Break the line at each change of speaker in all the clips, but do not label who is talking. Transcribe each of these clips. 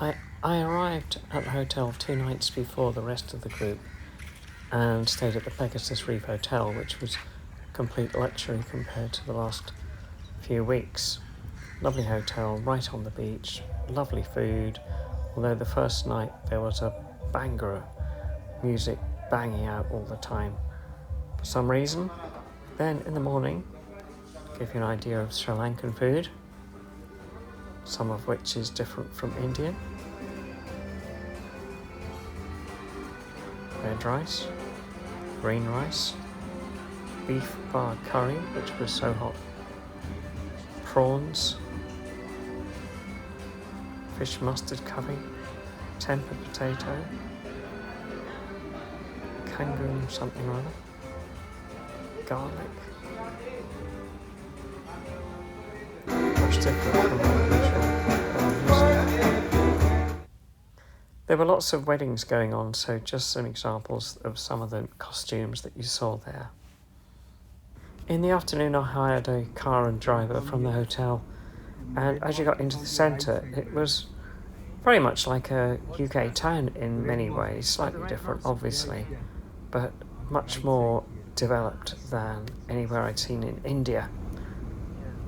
I arrived at the hotel 2 nights before the rest of the group and stayed at the Pegasus Reef Hotel, which was complete luxury compared to the last few weeks. Lovely hotel, right on the beach, lovely food, although the first night there was a banger music banging out all the time for some reason. Then in the morning, give you an idea of Sri Lankan food, some of which is different from Indian. Red rice, green rice, beef bar curry, which was so hot, prawns, fish mustard curry, tempered potato, kangaroo something or other, garlic. Much different from our usual. There were lots of weddings going on, so just some examples of some of the costumes that you saw there. In the afternoon, I hired a car and driver from the hotel, and as you got into the centre, it was very much like a UK town in many ways, slightly different obviously, but much more developed than anywhere I'd seen in India,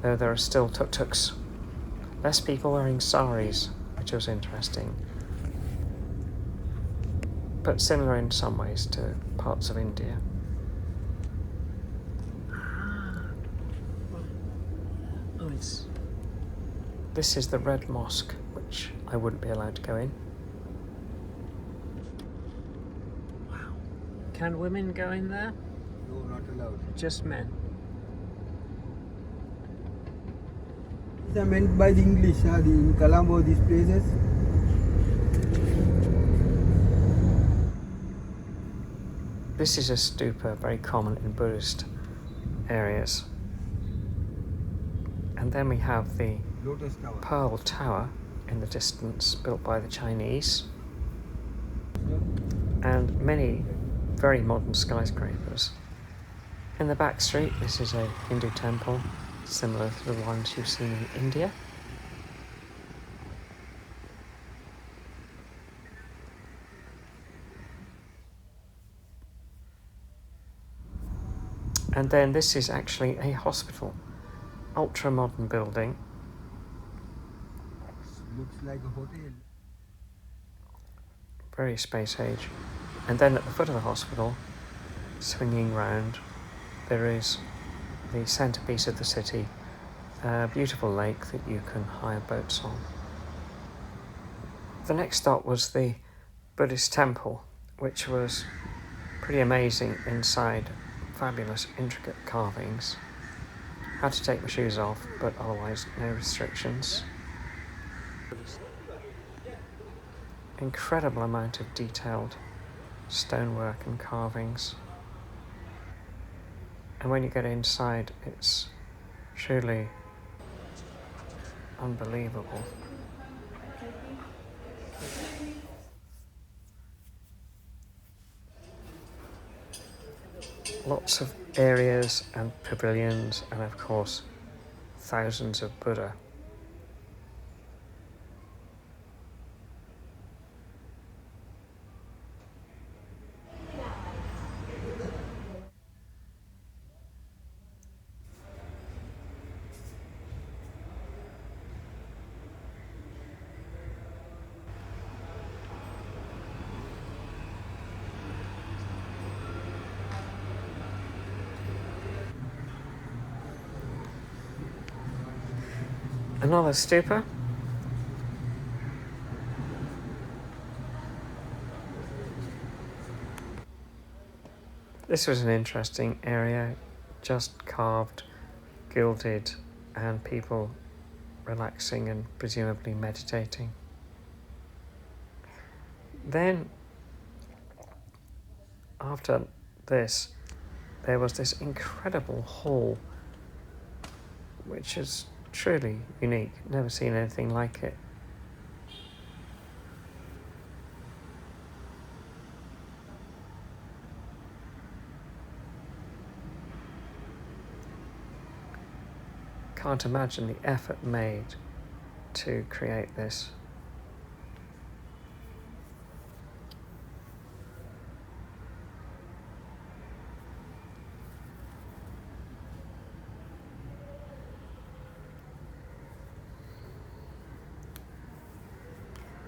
though there are still tuk-tuks. Less people wearing saris, which was interesting, but similar in some ways to parts of India. This is the Red Mosque, which I wouldn't be allowed to go in. Wow. Can women go in there?
No, not allowed.
Just men.
These are meant by the English, in Colombo, these places.
This is a stupa, very common in Buddhist areas. And then we have the
Lotus Tower.
Pearl Tower in the distance, built by the Chinese, and many very modern skyscrapers. In the back street, this is a Hindu temple, similar to the ones you've seen in India. And then this is actually a hospital, ultra-modern building.
Looks like a hotel.
Very space age. And then at the foot of the hospital, swinging round, there is the centrepiece of the city, a beautiful lake that you can hire boats on. The next stop was the Buddhist temple, which was pretty amazing inside, fabulous intricate carvings. Had to take my shoes off, but otherwise no restrictions. Incredible amount of detailed stonework and carvings. And when you get inside, it's truly unbelievable. Lots of areas and pavilions, and of course, thousands of Buddha. Another stupa. This was an interesting area, just carved, gilded, and people relaxing and presumably meditating. Then, after this, there was this incredible hall, which is truly unique. Never seen anything like it. Can't imagine the effort made to create this.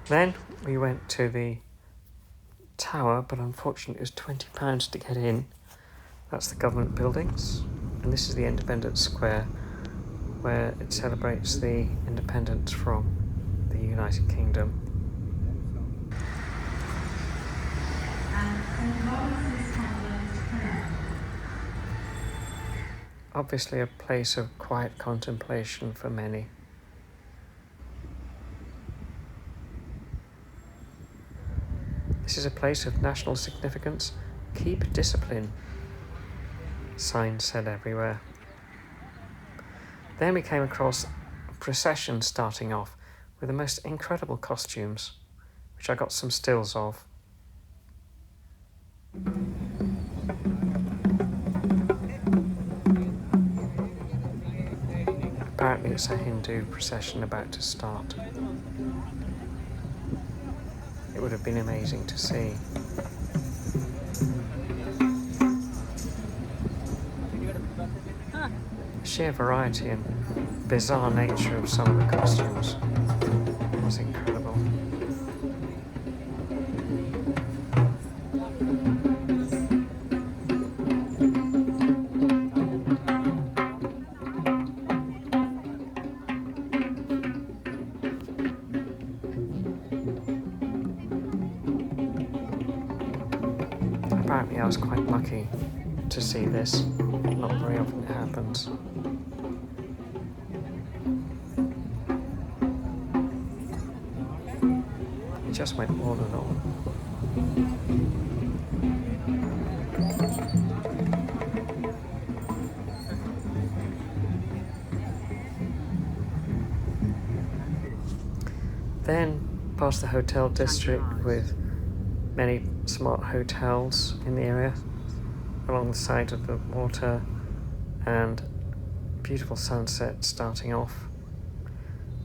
Then we went to the tower, but unfortunately it was £20 to get in. That's the government buildings, and this is the Independence Square, where it celebrates the independence from the United Kingdom. Obviously a place of quiet contemplation for many. This is a place of national significance. Keep discipline, signs said everywhere. Then we came across a procession starting off with the most incredible costumes, which I got some stills of. Apparently it's a Hindu procession about to start. It would have been amazing to see. The sheer variety and bizarre nature of some of the costumes was incredible. Apparently I was quite lucky to see this. Not very often it happens. It just went on and on. Then past the hotel district with many smart hotels in the area along the side of the water, and beautiful sunset starting off.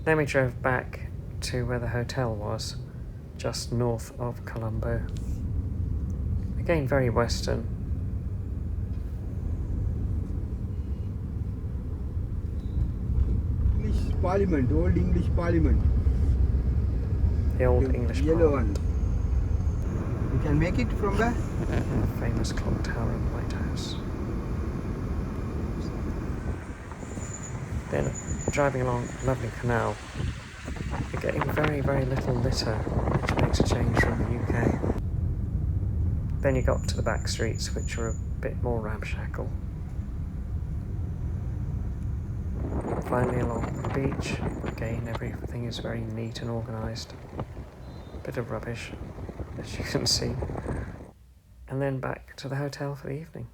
Then we drove back to where the hotel was, just north of Colombo. Again, very Western.
English Parliament, old English Parliament.
The old English
yellow
Parliament.
one. You can make it from there?
And the famous clock tower and lighthouse. Then driving along a lovely canal, you're getting very, very little litter, which makes a change from the UK. Then you got to the back streets, which are a bit more ramshackle. Finally along the beach, again everything is very neat and organised. Bit of rubbish, as you can see. And then back to the hotel for the evening.